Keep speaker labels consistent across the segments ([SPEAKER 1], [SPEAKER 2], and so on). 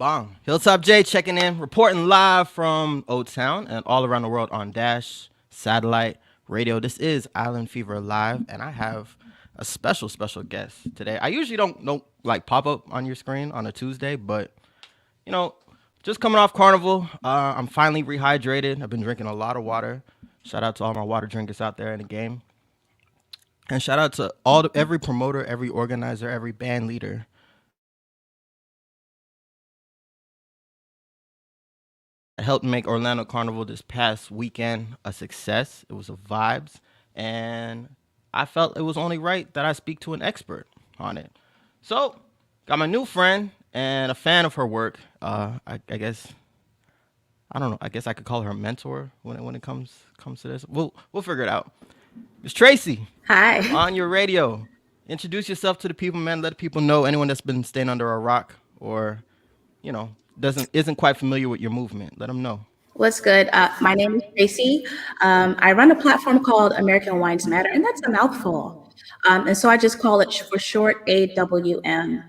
[SPEAKER 1] Bong. Hilltop J checking in, reporting live from O Town and all around the world on Dash, Satellite, Radio. This is Island Fever Live, and I have a special guest today. I usually don't like pop up on your screen on a Tuesday, but you know, just coming off Carnival, I'm finally rehydrated. I've been drinking a lot of water. Shout out to all my water drinkers out there in the game, and shout out to every promoter, every organizer, every band leader that helped make Orlando Carnival this past weekend a success. It was a vibes, and I felt it was only right that I speak to an expert on it. So, got my new friend and a fan of her work. I guess I don't know. I guess I could call her a mentor when it comes to this. We'll figure it out. Miss Tracy,
[SPEAKER 2] Hi.
[SPEAKER 1] on your radio. Introduce yourself to the people, man. Let people know anyone that's been staying under a rock or, doesn't isn't quite familiar with your movement. Let them know.
[SPEAKER 2] What's good? My name is Tracy. I run a platform called American Wines Matter, and that's a mouthful. And so I just call it for short AWM.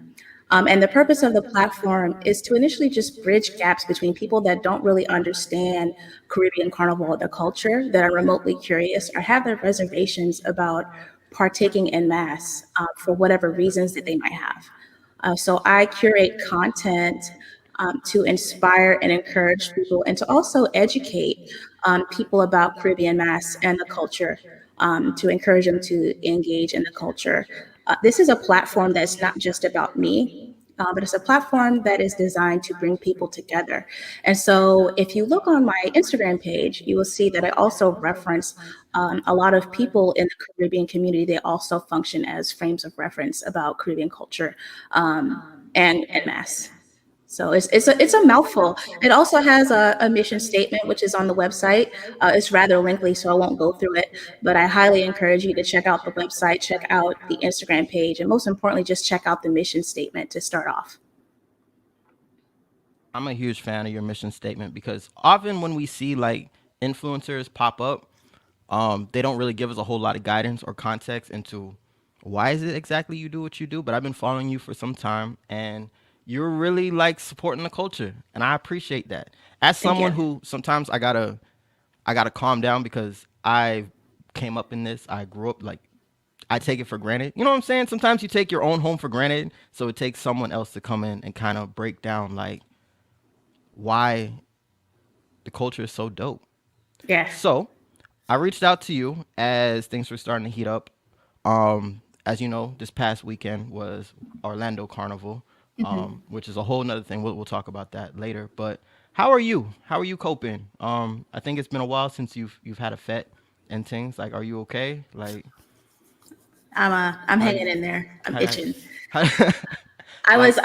[SPEAKER 2] And the purpose of the platform is to initially just bridge gaps between people that don't really understand Caribbean Carnival, the culture, that are remotely curious or have their reservations about partaking in mass for whatever reasons that they might have. So I curate content to inspire and encourage people and to also educate people about Caribbean mass and the culture, to encourage them to engage in the culture. This is a platform that's not just about me. But it's a platform that is designed to bring people together. And so, if you look on my Instagram page, you will see that I also reference a lot of people in the Caribbean community. They also function as frames of reference about Caribbean culture and mass. So it's a mouthful. It also has a mission statement, which is on the website. It's rather lengthy, so I won't go through it. But I highly encourage you to check out the website, check out the Instagram page, and most importantly, just check out the mission statement to start off.
[SPEAKER 1] I'm a huge fan of your mission statement because often when we see like influencers pop up, they don't really give us a whole lot of guidance or context into why is it exactly you do what you do. But I've been following you for some time, and you're really like supporting the culture, and I appreciate that. As
[SPEAKER 2] Thank
[SPEAKER 1] someone
[SPEAKER 2] you.
[SPEAKER 1] who sometimes I gotta calm down because I came up in this. I grew up like I take it for granted. You know what I'm saying? Sometimes you take your own home for granted, so it takes someone else to come in and kind of break down like why the culture is so dope.
[SPEAKER 2] Yes.
[SPEAKER 1] So I reached out to you as things were starting to heat up. As you know, this past weekend was Orlando Carnival,
[SPEAKER 2] Mhm.
[SPEAKER 1] which is a whole nother thing. We'll talk about that later. But how are you? How are you coping? I think it's been a while since you've had a fet and things. Like, are you okay? Like,
[SPEAKER 2] I'm
[SPEAKER 1] how do
[SPEAKER 2] hanging
[SPEAKER 1] you?
[SPEAKER 2] in there. I'm
[SPEAKER 1] How,
[SPEAKER 2] itching.
[SPEAKER 1] how,
[SPEAKER 2] I
[SPEAKER 1] like,
[SPEAKER 2] was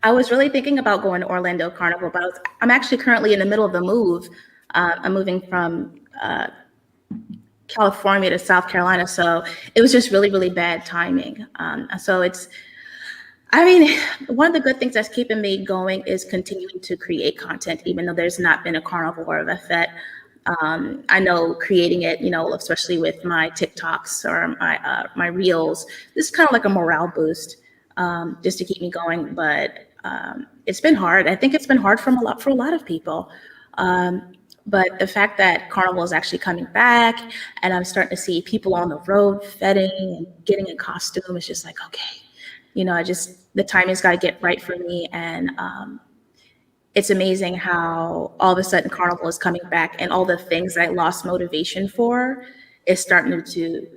[SPEAKER 2] I was really thinking about going to Orlando Carnival, but I'm actually currently in the middle of the move. I'm moving from California to South Carolina, so it was just really bad timing. So I mean, one of the good things that's keeping me going is continuing to create content, even though there's not been a carnival or a fete. I know creating it, especially with my TikToks or my reels, this is kind of like a morale boost, just to keep me going. But it's been hard. I think it's been hard for a lot of people. But the fact that Carnival is actually coming back, and I'm starting to see people on the road fetting and getting in costume, it's just like, okay, I just the timing's got to get right for me, and it's amazing how all of a sudden Carnival is coming back, and all the things that I lost motivation for is starting to,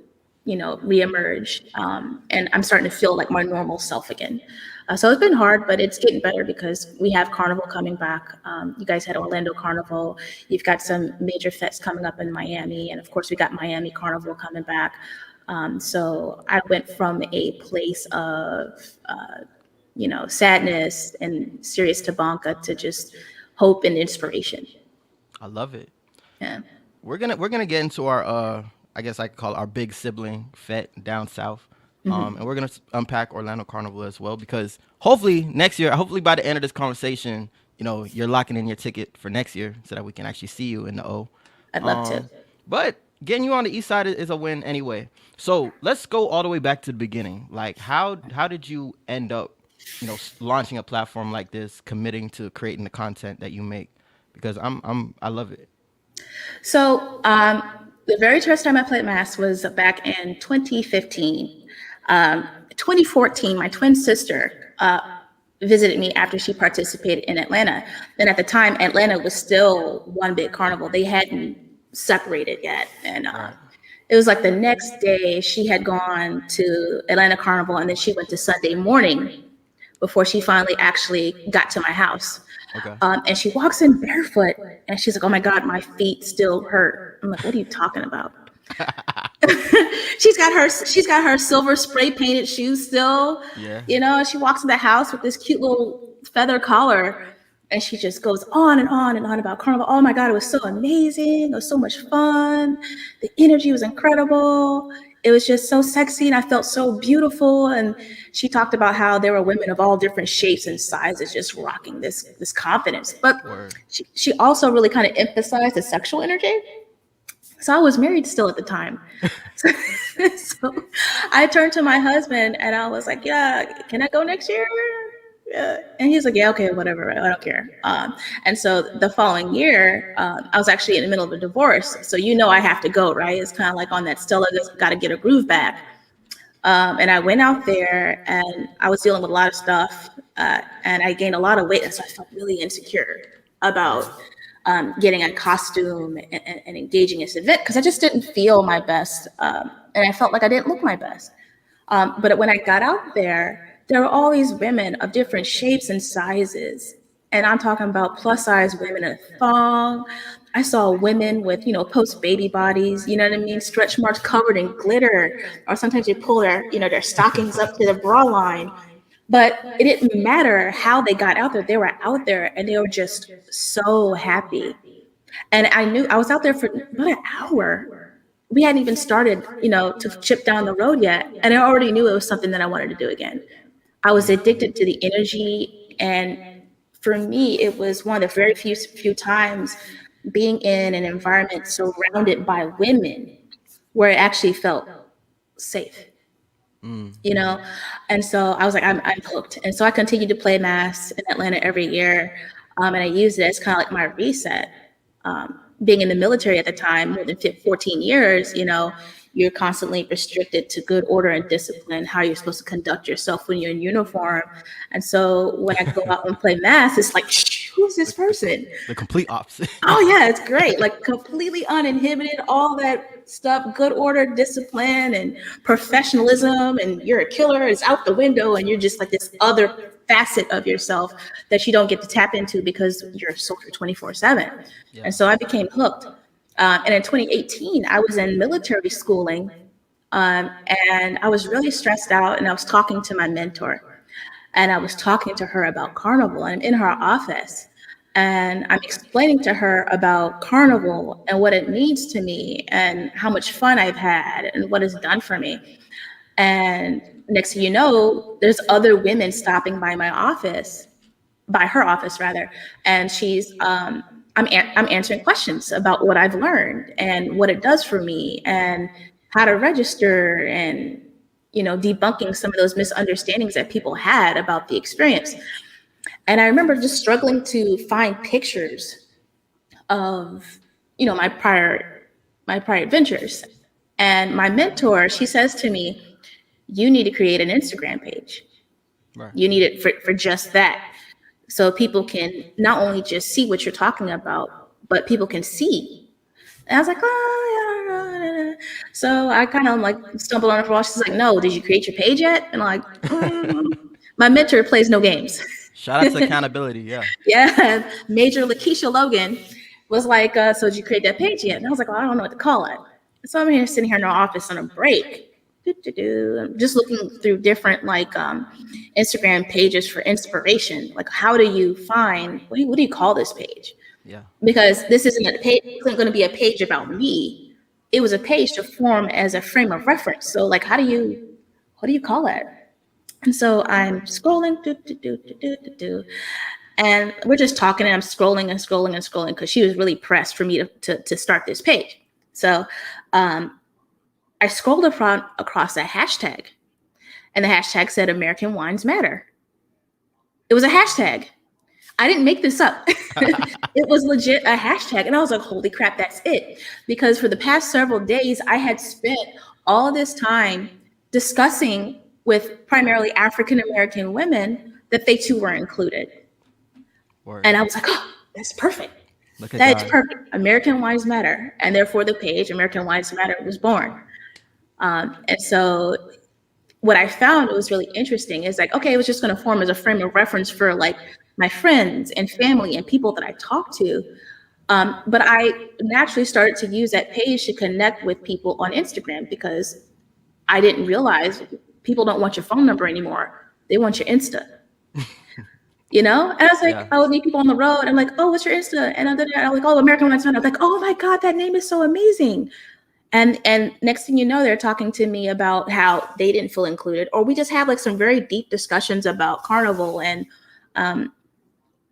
[SPEAKER 2] reemerge, and I'm starting to feel like my normal self again. So it's been hard, but it's getting better because we have Carnival coming back. You guys had Orlando Carnival. You've got some major fets coming up in Miami, and of course we got Miami Carnival coming back. So I went from a place of sadness and serious tabanka to just hope and inspiration.
[SPEAKER 1] I love it.
[SPEAKER 2] Yeah.
[SPEAKER 1] We're gonna get into our I guess I could call it our big sibling fet down south. And we're gonna unpack Orlando Carnival as well because hopefully next year, hopefully by the end of this conversation, you're locking in your ticket for next year so that we can actually see you in the O.
[SPEAKER 2] I'd love to.
[SPEAKER 1] But getting you on the east side is a win anyway. So let's go all the way back to the beginning. Like how did you end up? launching a platform like this, committing to creating the content that you make? Because I love it.
[SPEAKER 2] So the very first time I played Mass was back in 2015. 2014, my twin sister visited me after she participated in Atlanta. And at the time, Atlanta was still one big carnival. They hadn't separated yet. And
[SPEAKER 1] Right.
[SPEAKER 2] it was like the next day she had gone to Atlanta Carnival, and then she went to Sunday morning before she finally actually got to my house.
[SPEAKER 1] Okay.
[SPEAKER 2] And she walks in barefoot, and she's like, "Oh my God, my feet still hurt." I'm like, "What are you talking about?" She's got her silver spray painted shoes still.
[SPEAKER 1] Yeah.
[SPEAKER 2] She walks in the house with this cute little feather collar, and she just goes on and on and on about Carnival. Oh my God, it was so amazing. It was so much fun. The energy was incredible. It was just so sexy, and I felt so beautiful. And she talked about how there were women of all different shapes and sizes just rocking this confidence. But
[SPEAKER 1] Word.
[SPEAKER 2] she also really kind of emphasized the sexual energy. So I was married still at the time. So I turned to my husband and I was like, "Yeah, can I go next year?" Yeah. And he's like, "Yeah, okay, whatever. I don't care." And so the following year, I was actually in the middle of a divorce. So I have to go, right? It's kind of like on that Stella got to get a groove back. And I went out there and I was dealing with a lot of stuff, and I gained a lot of weight. And so I felt really insecure about
[SPEAKER 1] Right.
[SPEAKER 2] getting a costume and engaging in this event because I just didn't feel my best. And I felt like I didn't look my best. But when I got out there were all these women of different shapes and sizes. And I'm talking about plus size women in a thong. I saw women with, post baby bodies, you know what I mean? Stretch marks covered in glitter. Or sometimes you pull their stockings up to the bra line. But it didn't matter how they got out there. They were out there and they were just so happy. And I knew I was out there for about an hour. We hadn't even started, to chip down the road yet. And I already knew it was something that I wanted to do again. I was
[SPEAKER 1] Mm.
[SPEAKER 2] addicted to the energy. And for me, it was one of the very few times being in an environment surrounded by women where it actually felt safe,
[SPEAKER 1] Mm.
[SPEAKER 2] you know? And so I was like, I'm hooked. And so I continued to play Mass in Atlanta every year. And I used it as kind of like my reset. Being in the military at the time, more than 14 years, you're constantly restricted to good order and discipline, how you're supposed to conduct yourself when you're in uniform. And so when I go out and play Mass, it's like, "Shh, who's this
[SPEAKER 1] The, the, com-
[SPEAKER 2] person?"
[SPEAKER 1] the complete opposite.
[SPEAKER 2] Oh yeah, it's great. Like completely uninhibited, all that stuff, good order, discipline, and professionalism, and you're a killer is out the window, and you're just like this other facet of yourself that you don't get to tap into because you're a soldier 24/7.
[SPEAKER 1] Yeah.
[SPEAKER 2] And so I became hooked. And in 2018, I was in military schooling, um, and I was really stressed out, and I was talking to my mentor. And I was talking to her about Carnival. And I'm in her office and I'm explaining to her about Carnival and what it means to me and how much fun I've had and what it's done for me. And next thing you know, there's other women stopping by my office, by her office rather, and I'm answering questions about what I've learned and what it does for me and how to register and debunking some of those misunderstandings that people had about the experience. And I remember just struggling to find pictures of my prior adventures. And my mentor, she says to me, "You need to create an Instagram page.
[SPEAKER 1] Right.
[SPEAKER 2] You need it for just that. So people can not only just see what you're talking about, but people can see." And I was like, "Oh, yeah." So I kind of like stumbled on her for a while. She's like, "No, did you create your page yet?" And I'm like, my mentor plays no games.
[SPEAKER 1] Shout out to accountability. Yeah.
[SPEAKER 2] Yeah, Major Lakeisha Logan was like, "So did you create that page yet?" And I was like, "Well, I don't know what to call it." So I'm here sitting here in our office on a break. I'm just looking through different like Instagram pages for inspiration. Like, how do you find what do you call this page?
[SPEAKER 1] Yeah.
[SPEAKER 2] Because this isn't a page, it wasn't going to be a page about me. It was a page to form as a frame of reference. So like, what do you call it? And so I'm scrolling, and we're just talking, and I'm scrolling and scrolling and scrolling because she was really pressed for me to start this page. So I scrolled across a hashtag, and the hashtag said American Wines Matter. It was a hashtag. I didn't make this up. It was legit a hashtag. And I was like, holy crap, that's it. Because for the past several days, I had spent all this time discussing with primarily African American women that they too were included. And
[SPEAKER 1] Word.
[SPEAKER 2] I was like, oh, that's perfect.
[SPEAKER 1] Look at
[SPEAKER 2] That's
[SPEAKER 1] God.
[SPEAKER 2] perfect. American Lives Matter. And therefore, the page American Lives Matter was born. And so what I found was really interesting is like, okay, it was just going to form as a frame of reference for like my friends and family and people that I talk to. But I naturally started to use that page to connect with people on Instagram because I didn't realize people don't want your phone number anymore. They want your Insta, you know? And I was like,
[SPEAKER 1] Yeah.
[SPEAKER 2] I would meet people on the road. I'm like, oh, what's your Insta? And I'm like, oh, American Lives Matter. I'm like, oh my God, that name is so amazing. And next thing you know, they're talking to me about how they didn't feel included, or we just have like some very deep discussions about Carnival and um,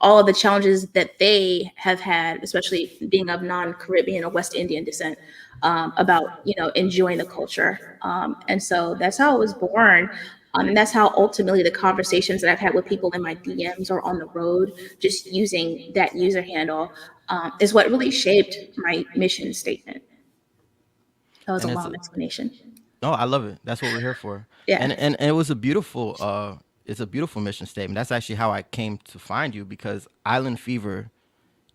[SPEAKER 2] all of the challenges that they have had, especially being of non-Caribbean or West Indian descent, about enjoying the culture. And so that's how it was born. And that's how ultimately the conversations that I've had with people in my DMs or on the road, just using that user handle, is what really shaped my mission statement. That was a
[SPEAKER 1] And it's
[SPEAKER 2] long explanation.
[SPEAKER 1] no, I love it. That's what we're here for.
[SPEAKER 2] Yeah.
[SPEAKER 1] And it was a beautiful it's a beautiful mission statement. That's actually how I came to find you because Island Fever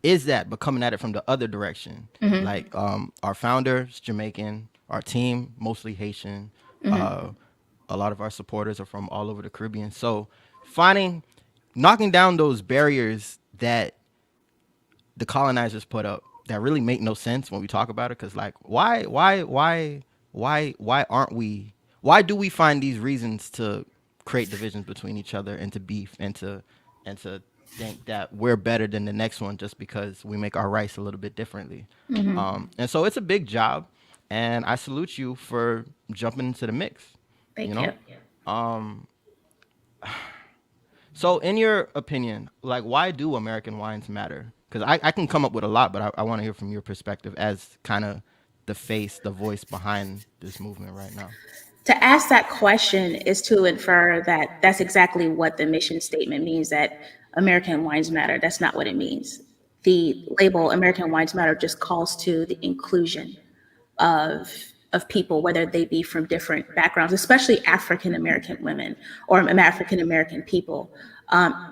[SPEAKER 1] is that, but coming at it from the other direction.
[SPEAKER 2] Hmm.
[SPEAKER 1] Like our founder is Jamaican, our team mostly Haitian.
[SPEAKER 2] Hmm.
[SPEAKER 1] Uh, a lot of our supporters are from all over the Caribbean. So finding, knocking down those barriers that the colonizers put up that really make no sense when we talk about it. Because like, why aren't we? Why do we find these reasons to create divisions between each other and to beef and to think that we're better than the next one just because we make our rice a little bit differently?
[SPEAKER 2] Hmm.
[SPEAKER 1] And so it's a big job, and I salute you for jumping into the mix. You
[SPEAKER 2] Thank you.
[SPEAKER 1] know, so, in your opinion, like, why do American wines matter? Because I can come up with a lot, but I want to hear from your perspective as kind of the face, the voice behind this movement right now.
[SPEAKER 2] To ask that question is to infer that that's exactly what the mission statement means, that American wines matter. That's not what it means. The label American wines matter just calls to the inclusion of of people, whether they be from different backgrounds, especially African American women or African American people.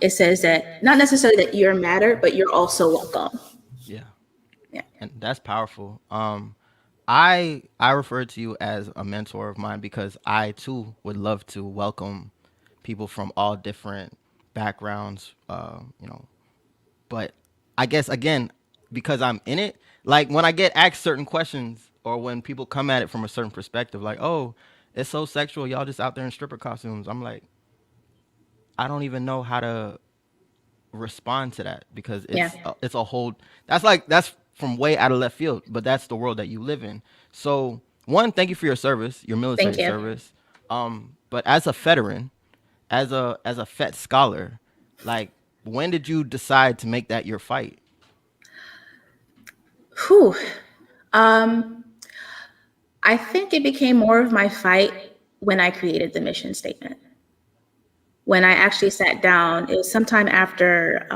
[SPEAKER 2] It says that not necessarily that you're matter, but you're also welcome.
[SPEAKER 1] Yeah,
[SPEAKER 2] Yeah.
[SPEAKER 1] and that's powerful. I refer to you as a mentor of mine because I too would love to welcome people from all different backgrounds. But I guess again, because I'm in it, like when I get asked certain questions or when people come at it from a certain perspective, like, oh, it's so sexual, y'all just out there in stripper costumes. I'm like, I don't even know how to respond to that because
[SPEAKER 2] Yeah.
[SPEAKER 1] it's a whole that's from way out of left field, but that's the world that you live in. So one, thank you for your service, your
[SPEAKER 2] Thank
[SPEAKER 1] military
[SPEAKER 2] you.
[SPEAKER 1] service. But as a veteran, as a Fet scholar, like when did you decide to make that your fight?
[SPEAKER 2] Whew. Um, I think it became more of my fight when I created the mission statement. When I actually sat down, it was sometime after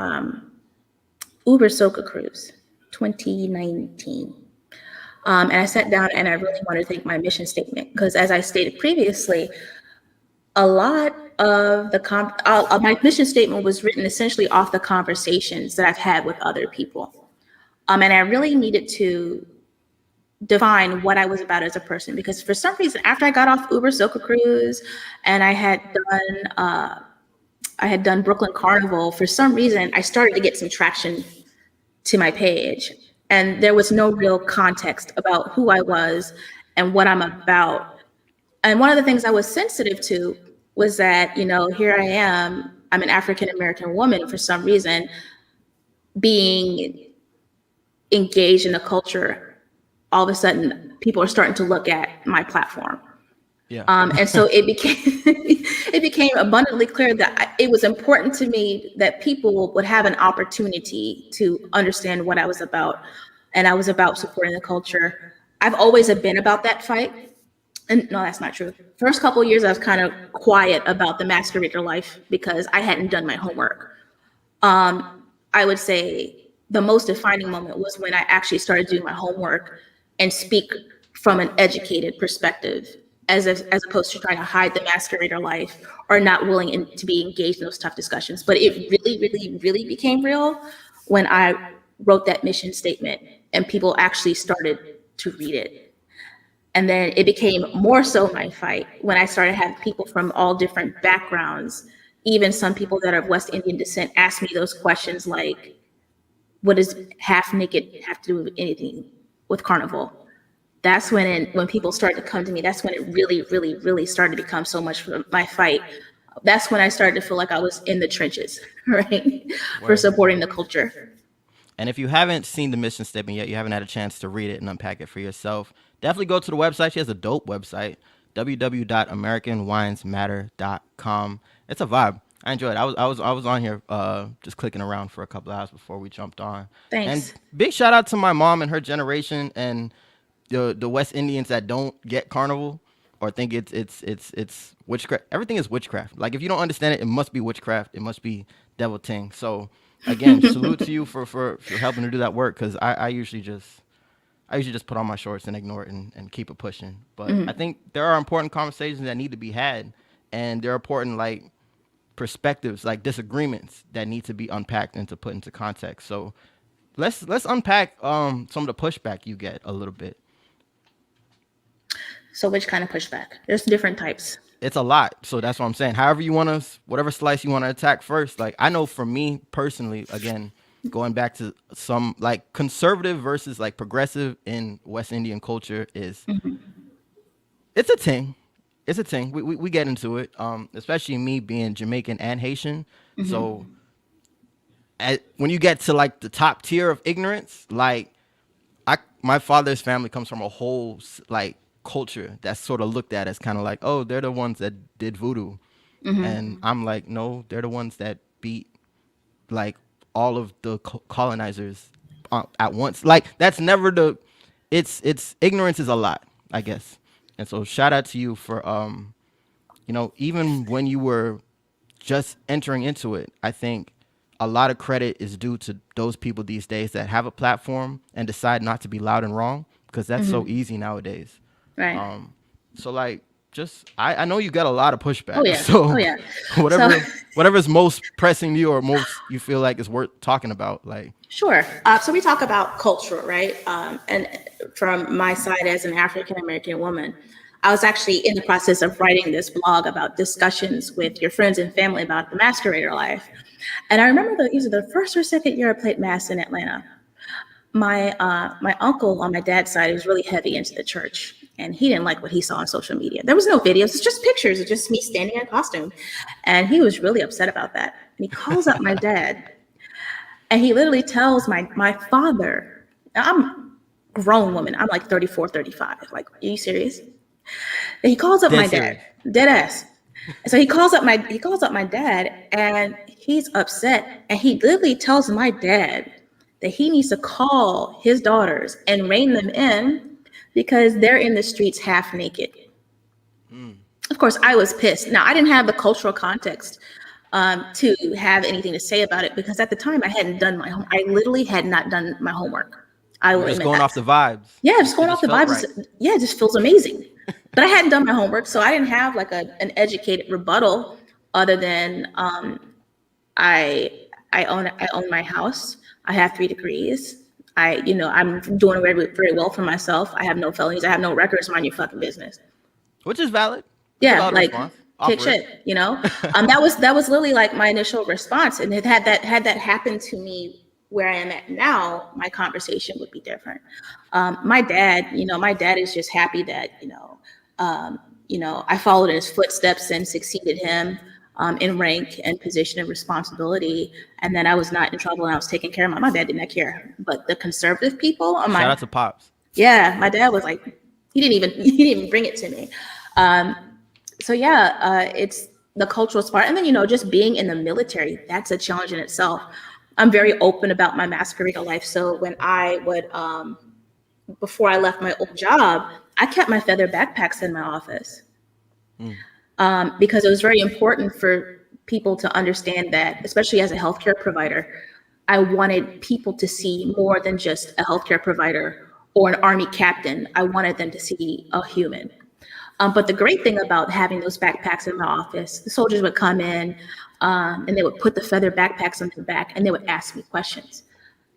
[SPEAKER 2] Uber Soca Cruise, 2019. And I sat down and I really wanted to make my mission statement because, as I stated previously, a lot of my mission statement was written essentially off the conversations that I've had with other people. And I really needed to define what I was about as a person because for some reason, after I got off Uber Soca Cruise and I had done Brooklyn Carnival, for some reason I started to get some traction to my page. And there was no real context about who I was and what I'm about. And one of the things I was sensitive to was that, here I am, I'm an African American woman for some reason being engaged in a culture. All of a sudden, people are starting to look at my platform.
[SPEAKER 1] Yeah.
[SPEAKER 2] And so it became it became abundantly clear that it was important to me that people would have an opportunity to understand what I was about, and I was about supporting the culture. I've always been about that fight. And no, that's not true. First couple of years, I was kind of quiet about the masquerader life because I hadn't done my homework. I would say the most defining moment was when I actually started doing my homework and speak from an educated perspective, as opposed to trying to hide the masquerader life or not willing to be engaged in those tough discussions. But it really, really, really became real when I wrote that mission statement and people actually started to read it. And then it became more so my fight when I started having people from all different backgrounds, even some people that are of West Indian descent, ask me those questions like, what does half naked have to do with anything with Carnival? That's when people started to come to me. That's when it really, really, really started to become so much for my fight. That's when I started to feel like I was in the trenches, right? For
[SPEAKER 1] Word.
[SPEAKER 2] supporting the culture.
[SPEAKER 1] And if you haven't seen the mission statement yet, you haven't had a chance to read it and unpack it for yourself, definitely go to the website. She has a dope website, www.americanwinesmatter.com. It's a vibe. I enjoyed it. I was on here just clicking around for a couple hours before we jumped on. And
[SPEAKER 2] Thanks.
[SPEAKER 1] big shout out to my mom and her generation and the West Indians that don't get carnival or think it's witchcraft. Everything is witchcraft. Like if you don't understand it, it must be witchcraft. It must be devil ting. So again, salute to you for helping to do that work because I usually just put on my shorts and ignore it and keep it pushing. But I think there are important conversations that need to be had, and there are important like perspectives, like disagreements that need to be unpacked and to put into context. So let's unpack some of the pushback you get a little bit.
[SPEAKER 2] So which kind of pushback? There's different types.
[SPEAKER 1] It's a lot, so that's what I'm saying. However you want to, whatever slice you want to attack first. Like I know for me personally, again, going back to some like conservative versus like progressive in West Indian culture is it's a thing. It's a thing. We get into it, especially me being Jamaican and Haitian. So when you get to like the top tier of ignorance, like my father's family comes from a whole like culture that's sort of looked at as kind of like, oh, they're the ones that did voodoo, and I'm like, no, they're the ones that beat like all of the colonizers at once. Like that's never the. It's ignorance is a lot, I guess, and so shout out to you for even when you were just entering into it, I think a lot of credit is due to those people these days that have a platform and decide not to be loud and wrong because that's so easy nowadays.
[SPEAKER 2] Right.
[SPEAKER 1] Um, so like, just I know you got a lot of
[SPEAKER 2] Oh
[SPEAKER 1] pushback.
[SPEAKER 2] yeah. Oh
[SPEAKER 1] So
[SPEAKER 2] yeah. So
[SPEAKER 1] whatever's most pressing you or most you feel like is worth talking about, like
[SPEAKER 2] sure. So we talk about culture, right? And from my side as an African American woman, I was actually in the process of writing this blog about discussions with your friends and family about the masquerader life. And I remember either the first or second year I played mass in Atlanta. My uncle on my dad's side was really heavy into the church, and he didn't like what he saw on social media. There was no videos; it's just pictures of just me standing in costume, and he was really upset about that. And he calls up my dad, and he literally tells my father. Now, I'm a grown woman. I'm like 34, 35. Like, are you serious? And he calls up
[SPEAKER 1] dead
[SPEAKER 2] my dad,
[SPEAKER 1] serious.
[SPEAKER 2] dead ass. So he calls up my dad, and he's upset, and he literally tells my dad that he needs to call his daughters and rein them in because they're in the streets half naked. Of course, I was pissed. Now, I didn't have the cultural context to have anything to say about it because at the time I hadn't done my home. I literally had not done my homework. I
[SPEAKER 1] You were
[SPEAKER 2] will
[SPEAKER 1] just
[SPEAKER 2] admit
[SPEAKER 1] going
[SPEAKER 2] that.
[SPEAKER 1] off the vibes.
[SPEAKER 2] Yeah, just
[SPEAKER 1] It
[SPEAKER 2] going off
[SPEAKER 1] just
[SPEAKER 2] the
[SPEAKER 1] felt
[SPEAKER 2] vibes.
[SPEAKER 1] right.
[SPEAKER 2] Yeah, it just feels amazing. But I hadn't done my homework, so I didn't have like an educated rebuttal other than I own my house. I have 3 degrees. I'm doing very, very well for myself. I have no felonies. I have no records. Mind your fucking business.
[SPEAKER 1] Which is valid. It's a
[SPEAKER 2] Yeah,
[SPEAKER 1] valid
[SPEAKER 2] like
[SPEAKER 1] response.
[SPEAKER 2] kick
[SPEAKER 1] Offer it.
[SPEAKER 2] shit. That was literally like my initial response. And it had that happened to me where I am at now, my conversation would be different. My dad is just happy that, I followed in his footsteps and succeeded him in rank and position and responsibility. And then I was not in trouble and I was taking care of my dad did not care. But the conservative people on
[SPEAKER 1] Shout
[SPEAKER 2] my
[SPEAKER 1] out to Pops.
[SPEAKER 2] yeah, my dad was like, he didn't even bring it to me. Um, so yeah, it's the cultural part, and then just being in the military. That's a challenge in itself. I'm very open about my masquerade life. So when I would, before I left my old job, I kept my feather backpacks in my office
[SPEAKER 1] Mm.
[SPEAKER 2] because it was very important for people to understand that, especially as a healthcare provider, I wanted people to see more than just a healthcare provider or an army captain. I wanted them to see a human. But the great thing about having those backpacks in my office, the soldiers would come in and they would put the feather backpacks on their back and they would ask me questions.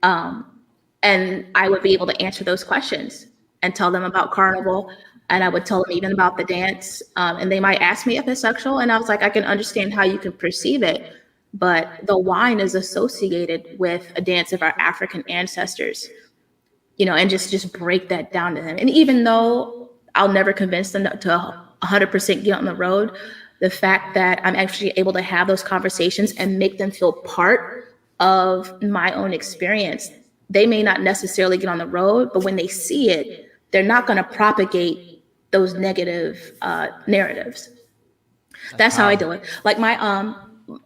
[SPEAKER 2] And I would be able to answer those questions and tell them about Carnival. And I would tell them even about the dance. And they might ask me if it's sexual. And I was like, I can understand how you can perceive it. But the wine is associated with a dance of our African ancestors, and just break that down to them. And even though I'll never convince them to 100% get on the road, the fact that I'm actually able to have those conversations and make them feel part of my own experience, they may not necessarily get on the road, but when they see it, they're not going to propagate those negative narratives.
[SPEAKER 1] That's
[SPEAKER 2] That's how I
[SPEAKER 1] powerful.
[SPEAKER 2] do it. Like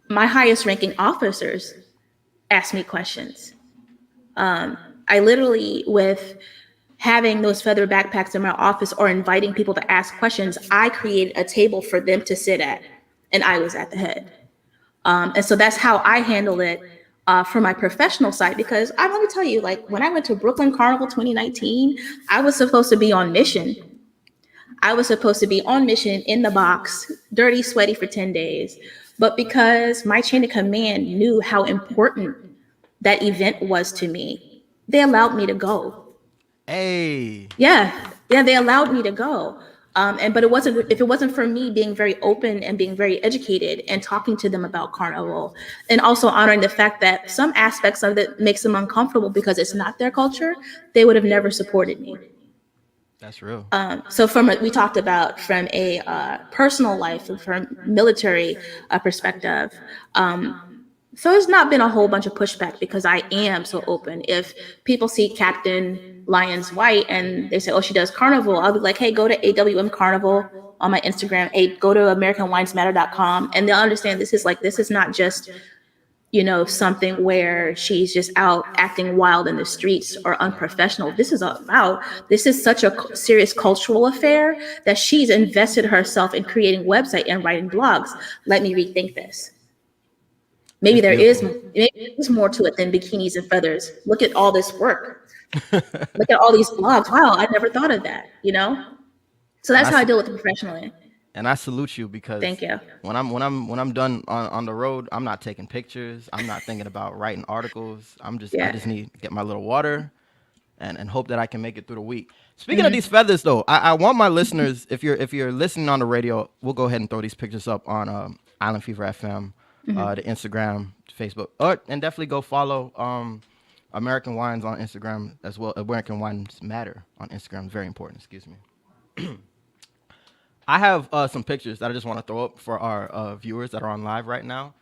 [SPEAKER 2] my highest ranking officers ask me questions. I literally, with having those feather backpacks in my office or inviting people to ask questions, I created a table for them to sit at, and I was at the head. And so that's how I handle it for my professional side. Because I'm going to tell you, like when I went to Brooklyn Carnival 2019, I was supposed to be on mission. I was supposed to be on mission in the box, dirty, sweaty for 10 days. But because my chain of command knew how important that event was to me, they allowed me to go.
[SPEAKER 1] Hey,
[SPEAKER 2] Yeah, they allowed me to go. And but it wasn't if it wasn't for me being very open and being very educated and talking to them about Carnival, and also honoring the fact that some aspects of it makes them uncomfortable because it's not their culture, they would have never supported me.
[SPEAKER 1] that's real.
[SPEAKER 2] So we talked about from a personal life, from military perspective. So it's not been a whole bunch of pushback because I am so open. If people see Captain Lyons White and they say, "Oh, she does Carnival," I'll be like, "Hey, go to AWM Carnival on my Instagram. Hey, go to AmericanWinesMatter.com," and they'll understand this is not just something where she's just out acting wild in the streets or unprofessional. This is such a serious cultural affair that she's invested herself in creating website and writing blogs. Let me rethink this. Maybe
[SPEAKER 1] It's
[SPEAKER 2] there is
[SPEAKER 1] beautiful.
[SPEAKER 2] maybe there's more to it than bikinis and feathers. Look at all this work. Look at all these blogs. Wow, I never thought of that. So
[SPEAKER 1] and
[SPEAKER 2] that's
[SPEAKER 1] I
[SPEAKER 2] how I
[SPEAKER 1] s-
[SPEAKER 2] deal with it professionally.
[SPEAKER 1] and I salute you
[SPEAKER 2] Thank
[SPEAKER 1] because
[SPEAKER 2] you.
[SPEAKER 1] when I'm done on the road, I'm not taking pictures. I'm not thinking about writing articles. I
[SPEAKER 2] Yeah.
[SPEAKER 1] just need to get my little water and hope that I can make it through the week. Speaking of these feathers, though, I want my listeners, if you're listening on the radio, we'll go ahead and throw these pictures up on Island Fever FM, the Instagram, Facebook, and definitely go follow American Wines on Instagram as well. American Wines Matter on Instagram, very important. Excuse me. I have some pictures that I just want to throw up for our viewers that are on live right now,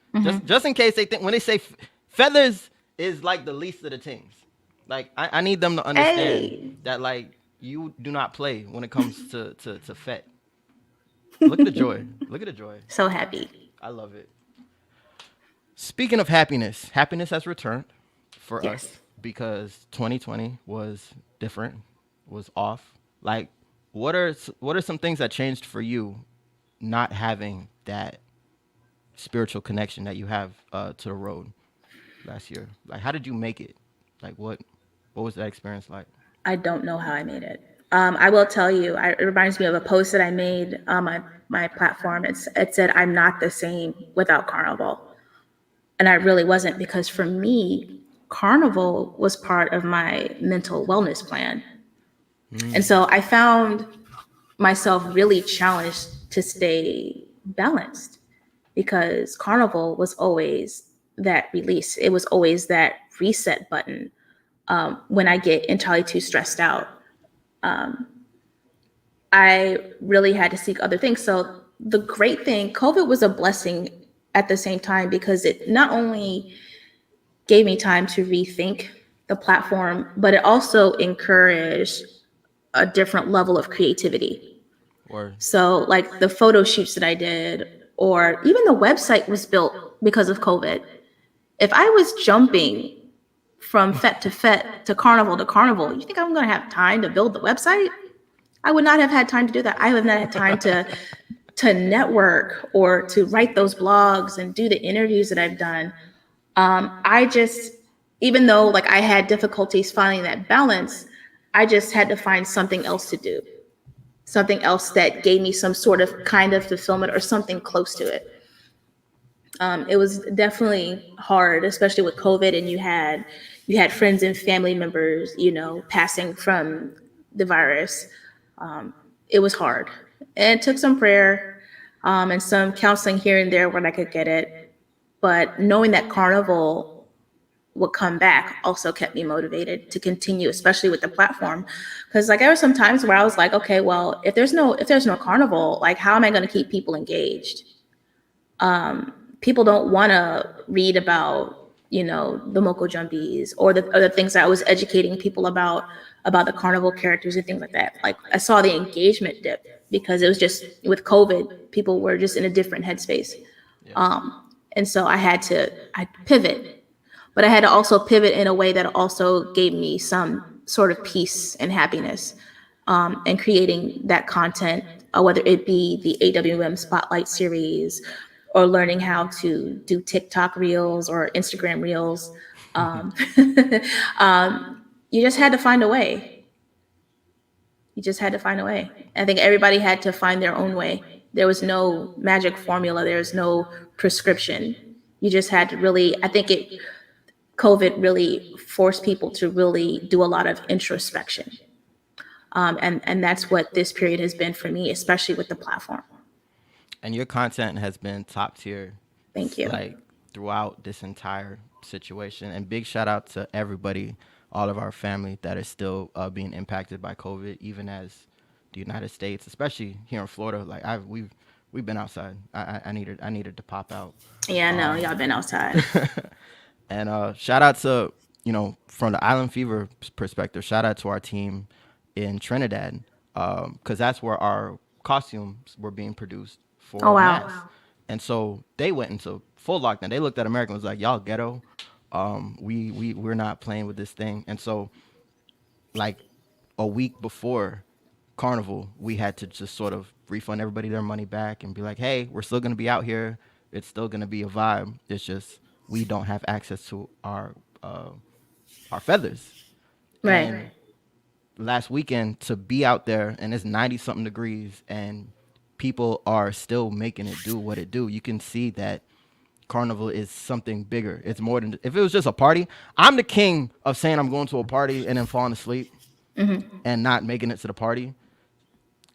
[SPEAKER 1] just in case they think when they say feathers is like the least of the things. Like I need them to understand
[SPEAKER 2] Hey,
[SPEAKER 1] that like you do not play when it comes to fet. Look at the joy. Look at the joy.
[SPEAKER 2] so happy.
[SPEAKER 1] I love it. Speaking of happiness, happiness has returned for us
[SPEAKER 2] Yes.
[SPEAKER 1] because 2020 was different, was off. Like, what are some things that changed for you, not having that spiritual connection that you have to the road last year? Like, how did you make it? Like, what was that experience like?
[SPEAKER 2] I don't know how I made it. I will tell you, it reminds me of a post that I made on my platform. It said, "I'm not the same without Carnival." And I really wasn't, because for me, Carnival was part of my mental wellness plan. And
[SPEAKER 1] Mm,
[SPEAKER 2] so I found myself really challenged to stay balanced, because Carnival was always that release. It was always that reset button when I get entirely too stressed out. I really had to seek other things. So the great thing, COVID was a blessing at the same time, because it not only gave me time to rethink the platform, but it also encouraged a different level of creativity.
[SPEAKER 1] or
[SPEAKER 2] So, like the photo shoots that I did, or even the website was built because of COVID. If I was jumping from Fet to Carnival, you think I'm going to have time to build the website? I would not have had time to do that. I would not have had time to network or to write those blogs and do the interviews that I've done. I just, even though like I had difficulties finding that balance, I just had to find something else to do, something else that gave me some sort of kind of fulfillment or something close to it. It was definitely hard, especially with COVID, and you had friends and family members, passing from the virus. It was hard, and it took some prayer, and some counseling here and there when I could get it. But knowing that Carnival would come back also kept me motivated to continue, especially with the platform. Because like there were some times where I was like, okay, well, if there's no Carnival, like how am I going to keep people engaged? People don't want to read about the Moko Jumbies or the other things that I was educating people about the carnival characters and things like that. Like I saw the engagement dip because it was just with COVID, people were just in a different headspace.
[SPEAKER 1] Yeah.
[SPEAKER 2] And so I pivot, but I had to also pivot in a way that also gave me some sort of peace and happiness, and creating that content, whether it be the AWM Spotlight series or learning how to do TikTok reels or Instagram reels. Um, you just had to find a way. You just had to find a way. I think everybody had to find their own way. There was no magic formula. There was no prescription. You just had to really, I think COVID really forced people to really do a lot of introspection. And that's what this period has been for me, especially with the platform.
[SPEAKER 1] And your content has been top tier,
[SPEAKER 2] Thank you.
[SPEAKER 1] like throughout this entire situation. And big shout out to everybody, all of our family that is still being impacted by COVID, even as the United States, especially here in Florida. Like we've been outside. I needed to pop out.
[SPEAKER 2] Yeah, I know. Y'all been outside.
[SPEAKER 1] And shout out to, from the Island Fever perspective, shout out to our team in Trinidad, because that's where our costumes were being produced
[SPEAKER 2] Oh,
[SPEAKER 1] for
[SPEAKER 2] wow.
[SPEAKER 1] mass. And so they went into full lockdown. They looked at America and was like, y'all ghetto. We're not playing with this thing. And so, like, a week before Carnival, we had to just sort of refund everybody their money back and be like, hey, we're still going to be out here. It's still going to be a vibe. It's just we don't have access to our feathers.
[SPEAKER 2] Right.
[SPEAKER 1] And last weekend to be out there and it's 90 something degrees and people are still making it do what it do. You can see that Carnival is something bigger. It's more than if it was just a party. I'm the king of saying I'm going to a party and then falling asleep and not making it to the party.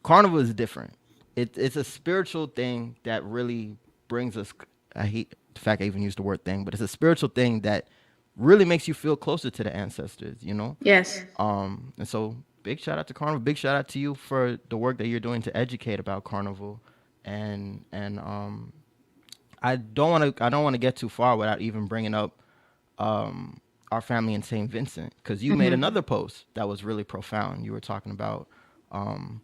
[SPEAKER 1] Carnival is different. It's a spiritual thing that really brings us. I hate the fact I even used the word thing, but it's a spiritual thing that really makes you feel closer to the ancestors.
[SPEAKER 2] Yes.
[SPEAKER 1] And so big shout out to Carnival. Big shout out to you for the work that you're doing to educate about Carnival, and I don't want to get too far without even bringing up our family in St. Vincent because you made another post that was really profound. You were talking about um,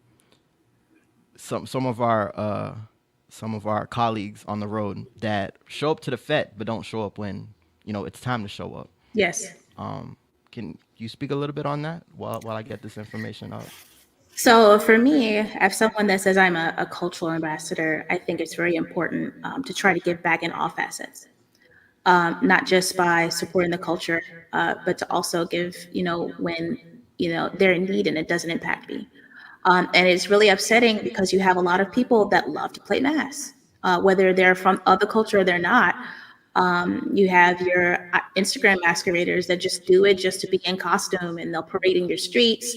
[SPEAKER 1] some of our colleagues on the road that show up to the fete but don't show up when it's time to show up.
[SPEAKER 2] Yes.
[SPEAKER 1] Can you speak a little bit on that while I get this information up?
[SPEAKER 2] So for me, as someone that says I'm a cultural ambassador, I think it's very important, to try to give back in all facets, not just by supporting the culture, but to also give, when, they're in need and it doesn't impact me. And it's really upsetting because you have a lot of people that love to play mass, whether they're from other culture or they're not. You have your Instagram masqueraders that just do it just to be in costume and they'll parade in your streets.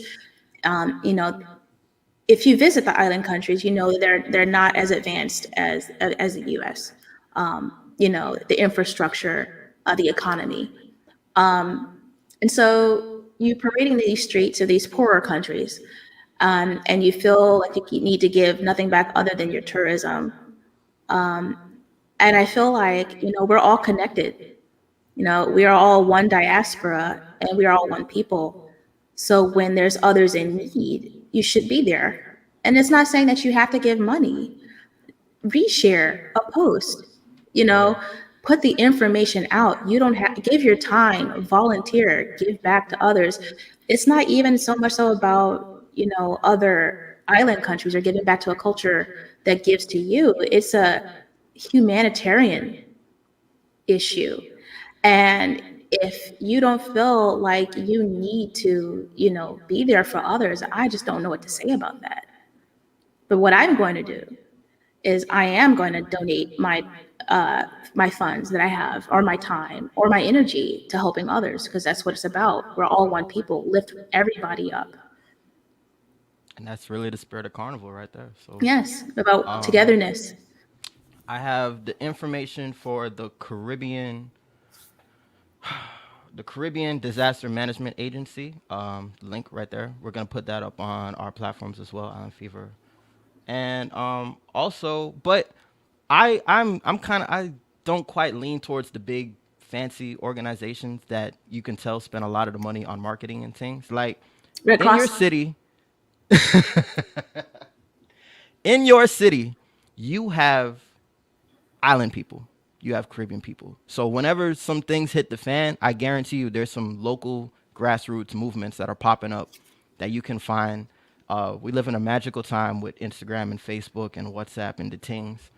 [SPEAKER 2] Um, you know, if you visit the island countries, they're not as advanced as the U.S. The infrastructure, the economy, and so you parading these streets of these poorer countries, and you feel like you need to give nothing back other than your tourism. And I feel like we're all connected. We are all one diaspora, and we are all one people. So when there's others in need, you should be there. And it's not saying that you have to give money. Reshare a post, you know,
[SPEAKER 1] Yeah.
[SPEAKER 2] put the information out. You don't have give your time, volunteer, give back to others. It's not even so much so about, other. island countries are giving back to a culture that gives to you. It's a humanitarian issue. And if you don't feel like you need to, be there for others, I just don't know what to say about that. But what I'm going to do is I am going to donate uh, my funds that I have, or my time, or my energy to helping others, because that's what it's about. We're all one people. Lift everybody up.
[SPEAKER 1] And that's really the spirit of Carnival right there. So,
[SPEAKER 2] Yes, about
[SPEAKER 1] um,
[SPEAKER 2] togetherness.
[SPEAKER 1] I have the information for the Caribbean Disaster Management Agency. Link right there. We're gonna put that up on our platforms as well, Island Fever, and also, but I'm kind of I don't quite lean towards the big fancy organizations that you can tell spend a lot of the money on marketing and things like
[SPEAKER 2] Red
[SPEAKER 1] in your
[SPEAKER 2] Cross.
[SPEAKER 1] city. In your city, you have island people, you have Caribbean people. So whenever some things hit the fan, I guarantee you there's some local grassroots movements that are popping up that you can find. We live in a magical time with Instagram and Facebook and WhatsApp and the things.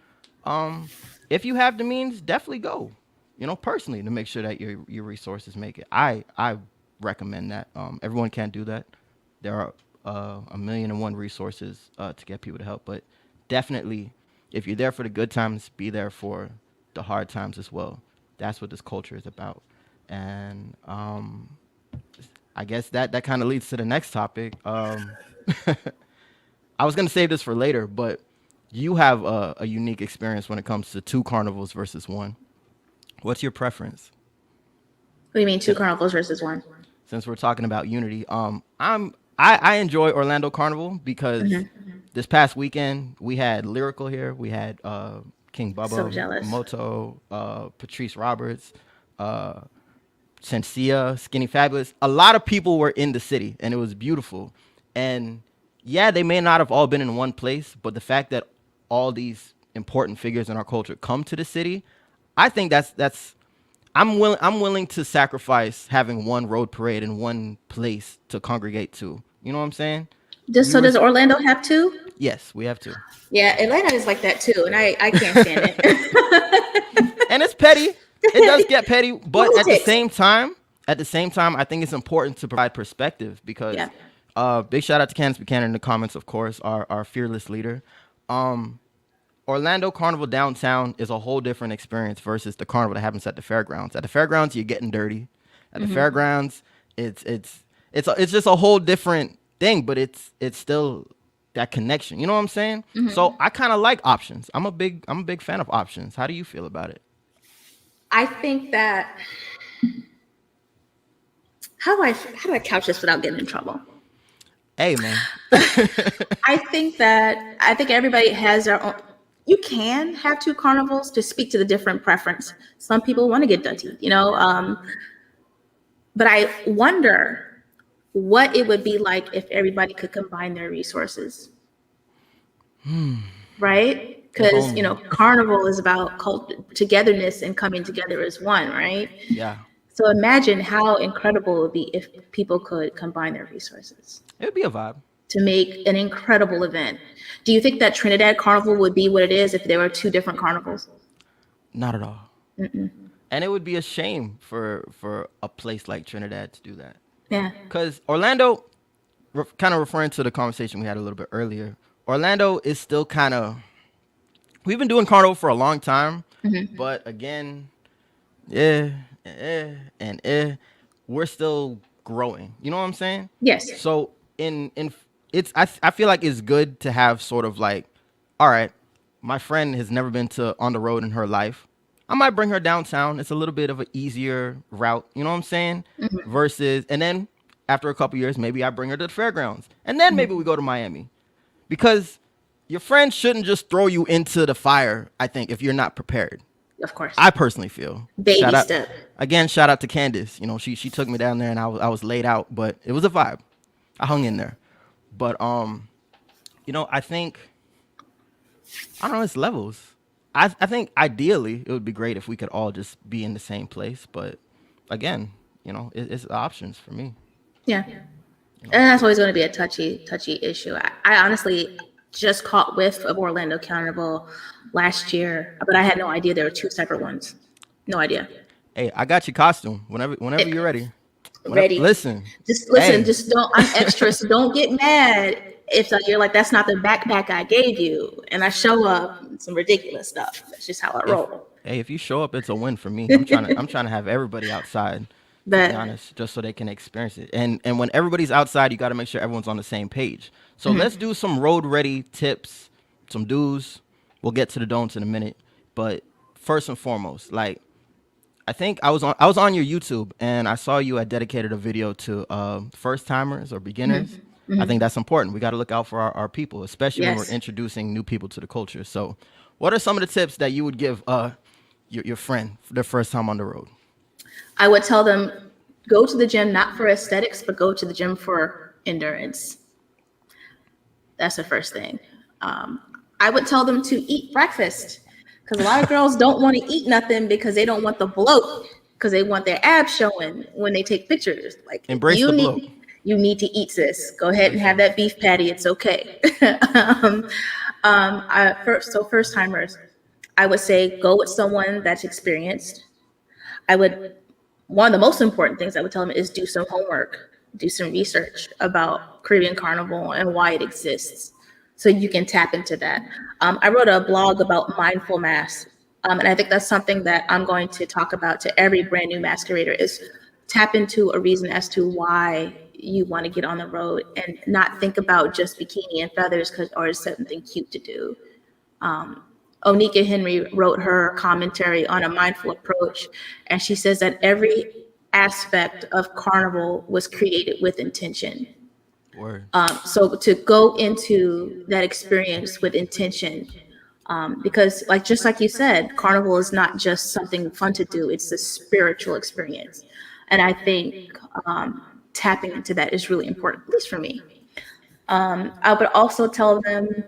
[SPEAKER 1] Um, if you have the means, definitely go. You know, personally, to make sure that your resources make it. I recommend that. Everyone can't do that. There are a million and one resources to get people to help, but definitely, if you're there for the good times, be there for the hard times as well. That's what this culture is about. And I guess that kind of leads to the next topic. I was gonna save this for later, but you have a unique experience when it comes to two carnivals versus one. What's your preference?
[SPEAKER 2] What do you mean, two
[SPEAKER 1] Since,
[SPEAKER 2] carnivals versus one?
[SPEAKER 1] since we're talking about unity, I enjoy Orlando Carnival because
[SPEAKER 2] Hmm.
[SPEAKER 1] this past weekend we had Lyrical here, we had King
[SPEAKER 2] So
[SPEAKER 1] Bubba,
[SPEAKER 2] jealous.
[SPEAKER 1] Moto, Patrice Roberts, uh, Sensia, Skinny Fabulous. A lot of people were in the city, and it was beautiful. And yeah, they may not have all been in one place, but the fact that all these important figures in our culture come to the city, I think that's I'm willing to sacrifice having one road parade in one place to congregate to. You know what I'm saying?
[SPEAKER 2] So
[SPEAKER 1] You
[SPEAKER 2] does
[SPEAKER 1] res-
[SPEAKER 2] Orlando have two?
[SPEAKER 1] yes, we have to.
[SPEAKER 2] Yeah, Atlanta is like that too, and I can't stand it.
[SPEAKER 1] And it's petty. It does get petty, but
[SPEAKER 2] Politics.
[SPEAKER 1] at the same time, I think it's important to provide perspective
[SPEAKER 2] Yeah.
[SPEAKER 1] because big shout out to Candace Buchanan in the comments, of course, our fearless leader. Um, Orlando Carnival downtown is a whole different experience versus the carnival that happens at the fairgrounds. At the fairgrounds, you're getting dirty. At the
[SPEAKER 2] Hmm.
[SPEAKER 1] fairgrounds, it's just a whole different thing, but it's still that connection. You know what I'm saying? So
[SPEAKER 2] Hmm.
[SPEAKER 1] I kind of like options. I'm a big fan of options. How do you feel about it?
[SPEAKER 2] I think that how do I couch this without getting in trouble?
[SPEAKER 1] Hey, man.
[SPEAKER 2] I think everybody has their own. You can have two carnivals to speak to the different preference. Some people want to get dirty, but I wonder what it would be like if everybody could combine their resources, right?
[SPEAKER 1] If
[SPEAKER 2] Because
[SPEAKER 1] only.
[SPEAKER 2] carnival is about togetherness and coming together as one, right?
[SPEAKER 1] Yeah.
[SPEAKER 2] So imagine how incredible it would be if people could combine their resources
[SPEAKER 1] It would be a vibe.
[SPEAKER 2] to make an incredible event. Do you think that Trinidad Carnival would be what it is if there were two different carnivals?
[SPEAKER 1] Not at all.
[SPEAKER 2] Mm-mm.
[SPEAKER 1] And it would be a shame for a place like Trinidad to do that.
[SPEAKER 2] Yeah.
[SPEAKER 1] Cuz Orlando, kind of referring to the conversation we had a little bit earlier, Orlando is still kind of we've been doing carnival for a long time,
[SPEAKER 2] Hmm.
[SPEAKER 1] but again, yeah, and we're still growing. You know what I'm saying?
[SPEAKER 2] Yes.
[SPEAKER 1] So in it's I feel like it's good to have sort of like, all right, my friend has never been to on the road in her life. I might bring her downtown. It's a little bit of an easier route. You know what I'm saying?
[SPEAKER 2] Hmm.
[SPEAKER 1] Versus, and then after a couple years, maybe I bring her to the fairgrounds, and then maybe we go to Miami, because your friend shouldn't just throw you into the fire. I think if you're not prepared.
[SPEAKER 2] Of course.
[SPEAKER 1] I personally feel. Shout
[SPEAKER 2] Baby
[SPEAKER 1] out
[SPEAKER 2] step.
[SPEAKER 1] again. Shout out to Candace. You know, she took me down there, and I was laid out, but it was a vibe. I hung in there. But I think I don't know. It's levels. I think ideally it would be great if we could all just be in the same place. But again, it's options for me.
[SPEAKER 2] Yeah. And that's always going to be a touchy issue. I honestly just caught whiff of Orlando Carnival last year, but I had no idea there were two separate ones. No idea.
[SPEAKER 1] Hey, I got your costume. Whenever you're ready. Whenever,
[SPEAKER 2] Ready.
[SPEAKER 1] listen.
[SPEAKER 2] Just listen.
[SPEAKER 1] Hey,
[SPEAKER 2] Just don't. I'm extra, so don't get mad if you're like, that's not the backpack I gave you, and I show up with some ridiculous stuff. That's just how I
[SPEAKER 1] if
[SPEAKER 2] roll.
[SPEAKER 1] if you show up, it's a win for me. I'm trying to have everybody outside. To be
[SPEAKER 2] But
[SPEAKER 1] honest, just so they can experience it. And when everybody's outside, you got to make sure everyone's on the same page. So let's do some road ready tips, some do's. We'll get to the don'ts in a minute. But first and foremost, like I think I was on your YouTube and I saw you had dedicated a video to first timers or beginners. I think that's important. We got to look out for our people, especially when we're
[SPEAKER 2] yes,
[SPEAKER 1] introducing new people to the culture. So, what are some of the tips that you would give your friend for their first time on the road?
[SPEAKER 2] I would tell them go to the gym not for aesthetics, but go to the gym for endurance. That's the first thing. Um, I would tell them to eat breakfast because a lot of girls don't want to eat nothing because they don't want the bloat because they want their abs showing when they take pictures. Like
[SPEAKER 1] Embrace the bloat.
[SPEAKER 2] you need to eat this. Go ahead and
[SPEAKER 1] Embrace the
[SPEAKER 2] have
[SPEAKER 1] bloat.
[SPEAKER 2] that beef patty. It's okay. First timers, I would say go with someone that's experienced. I would One of the most important things I would tell them is do some homework, do some research about Caribbean Carnival and why it exists, so you can tap into that. I wrote a blog about mindful masks, and I think that's something that I'm going to talk about to every brand new masquerader is tap into a reason as to why you want to get on the road and not think about just bikini and feathers because or something cute to do. Onika Henry wrote her commentary on a mindful approach, and she says that every aspect of Carnival was created with intention.
[SPEAKER 1] Word.
[SPEAKER 2] So to go into that experience with intention, because like just like you said, Carnival is not just something fun to do; it's a spiritual experience, and I think tapping into that is really important, at least for me. I would also tell them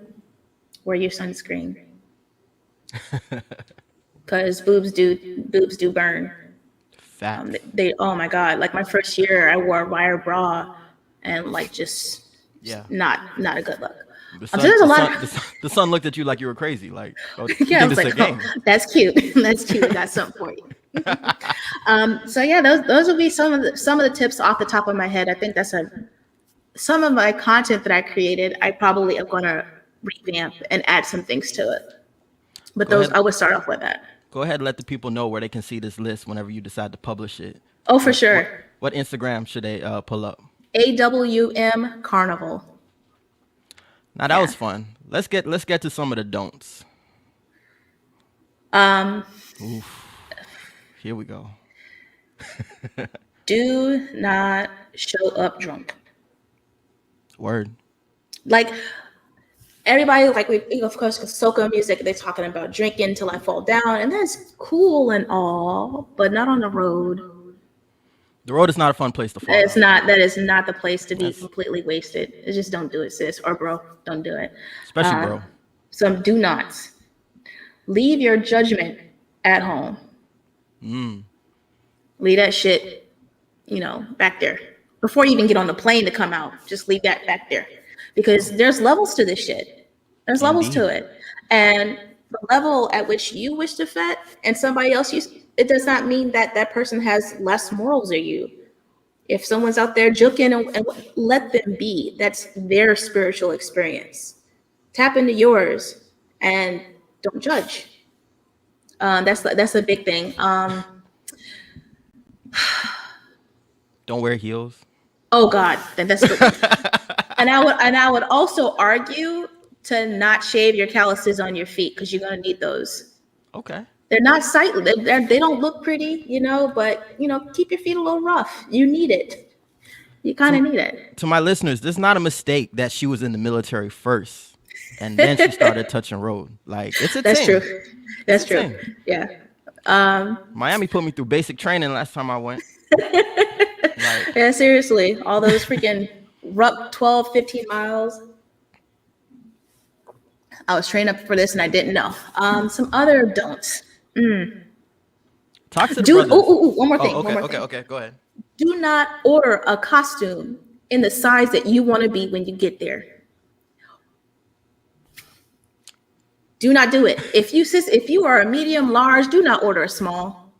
[SPEAKER 2] wear your sunscreen because boobs do burn.
[SPEAKER 1] Facts.
[SPEAKER 2] They oh my god, like my first year I wore a wire bra and like just
[SPEAKER 1] Yeah.
[SPEAKER 2] not a good look.
[SPEAKER 1] The
[SPEAKER 2] So
[SPEAKER 1] sun,
[SPEAKER 2] there's a
[SPEAKER 1] the
[SPEAKER 2] lot
[SPEAKER 1] sun,
[SPEAKER 2] of
[SPEAKER 1] the sun, the sun looked at you like you were crazy. Like, oh, you
[SPEAKER 2] yeah, I
[SPEAKER 1] think
[SPEAKER 2] was
[SPEAKER 1] this is a
[SPEAKER 2] like, oh,
[SPEAKER 1] game?
[SPEAKER 2] that's cute. That's cute. I got something for you. So yeah, those would be some of the tips off the top of my head. I think that's a some of my content that I created. I probably am going to revamp and add some things to it. But
[SPEAKER 1] Go
[SPEAKER 2] those
[SPEAKER 1] ahead.
[SPEAKER 2] I would start off with that.
[SPEAKER 1] Go ahead. And let the people know where they can see this list whenever you decide to publish it.
[SPEAKER 2] Oh, for
[SPEAKER 1] What what
[SPEAKER 2] sure.
[SPEAKER 1] what Instagram should they pull up?
[SPEAKER 2] AWM Carnival.
[SPEAKER 1] Now that
[SPEAKER 2] Yeah.
[SPEAKER 1] was fun. Let's get to some of the don'ts.
[SPEAKER 2] Um,
[SPEAKER 1] Oof. Here we go.
[SPEAKER 2] do not show up drunk.
[SPEAKER 1] Word.
[SPEAKER 2] Like everybody, like we of course soca music, they're talking about drinking till I fall down, and that's cool and all, but not on the road.
[SPEAKER 1] The road is not a fun place to fall
[SPEAKER 2] It's
[SPEAKER 1] down.
[SPEAKER 2] not. That is not the place to be
[SPEAKER 1] That's
[SPEAKER 2] completely wasted. Just don't do it, sis or bro. Don't do it.
[SPEAKER 1] especially bro.
[SPEAKER 2] Some do nots. Leave your judgment at home.
[SPEAKER 1] Mm.
[SPEAKER 2] Leave that shit, back there. Before you even get on the plane to come out, just leave that back there. Because there's levels to this shit. There's levels to
[SPEAKER 1] Indeed.
[SPEAKER 2] it. And the level at which you wish to fet and somebody else it does not mean that that person has less morals than you. If someone's out there joking and let them be, that's their spiritual experience. Tap into yours and don't judge. That's a big thing.
[SPEAKER 1] Don't wear heels.
[SPEAKER 2] Oh God, that's a good one. And I would also argue to not shave your calluses on your feet because you're gonna need those.
[SPEAKER 1] Okay.
[SPEAKER 2] They're not sightly. They don't look pretty, but keep your feet a little rough. You need it. You kind of
[SPEAKER 1] To
[SPEAKER 2] need it.
[SPEAKER 1] to my listeners, this is not a mistake that she was in the military first, and then she started touching road. Like it's a
[SPEAKER 2] That's true.
[SPEAKER 1] thing. It's
[SPEAKER 2] That's
[SPEAKER 1] a
[SPEAKER 2] true.
[SPEAKER 1] thing.
[SPEAKER 2] Yeah.
[SPEAKER 1] Miami put me through basic training last time I went. Like
[SPEAKER 2] Yeah, seriously. All those freaking 12, 15 miles. I was trained up for this and I didn't know. Some other don'ts.
[SPEAKER 1] talk to the
[SPEAKER 2] Do
[SPEAKER 1] brothers.
[SPEAKER 2] one more
[SPEAKER 1] Oh,
[SPEAKER 2] thing. One
[SPEAKER 1] okay,
[SPEAKER 2] more
[SPEAKER 1] okay,
[SPEAKER 2] thing.
[SPEAKER 1] okay. Go ahead.
[SPEAKER 2] Do not order a costume in the size that you want to be when you get there. Do not do it. If you are a medium large, do not order a small.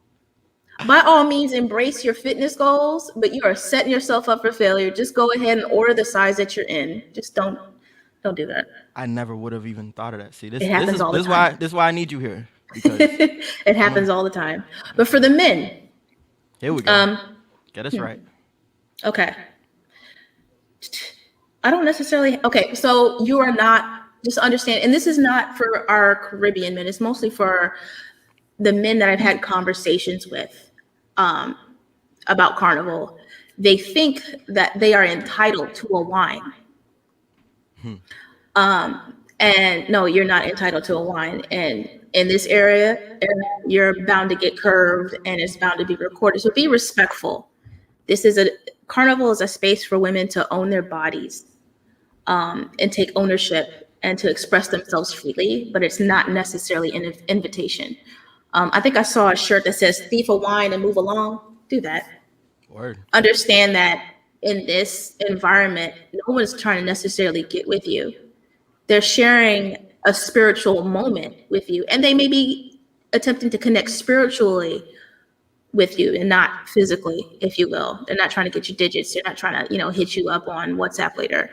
[SPEAKER 2] By all means, embrace your fitness goals, but you are setting yourself up for failure. Just go ahead and order the size that you're in. Just don't do that.
[SPEAKER 1] I never would have even thought of that. See,
[SPEAKER 2] It
[SPEAKER 1] this
[SPEAKER 2] happens
[SPEAKER 1] is
[SPEAKER 2] all the time.
[SPEAKER 1] this is why I need you here, because
[SPEAKER 2] It
[SPEAKER 1] I'm a,
[SPEAKER 2] happens all the time. But for the men,
[SPEAKER 1] here we go.
[SPEAKER 2] um,
[SPEAKER 1] Get us right.
[SPEAKER 2] okay. I don't necessarily. Okay, so you are not, just understand, and this is not for our Caribbean men. It's mostly for the men that I've had conversations with um, about Carnival. They think that they are entitled to a wine.
[SPEAKER 1] Hmm.
[SPEAKER 2] And no, you're not entitled to a wine. And in this area, you're bound to get curved and it's bound to be recorded. So be respectful. This is a Carnival is a space for women to own their bodies and take ownership and to express themselves freely, but it's not necessarily an invitation. I think I saw a shirt that says thief of wine and move along. Do that.
[SPEAKER 1] Word.
[SPEAKER 2] Understand that in this environment, no one's trying to necessarily get with you. They're sharing a spiritual moment with you, and they may be attempting to connect spiritually with you and not physically, if you will. They're not trying to get your digits. They're not trying to, hit you up on WhatsApp later.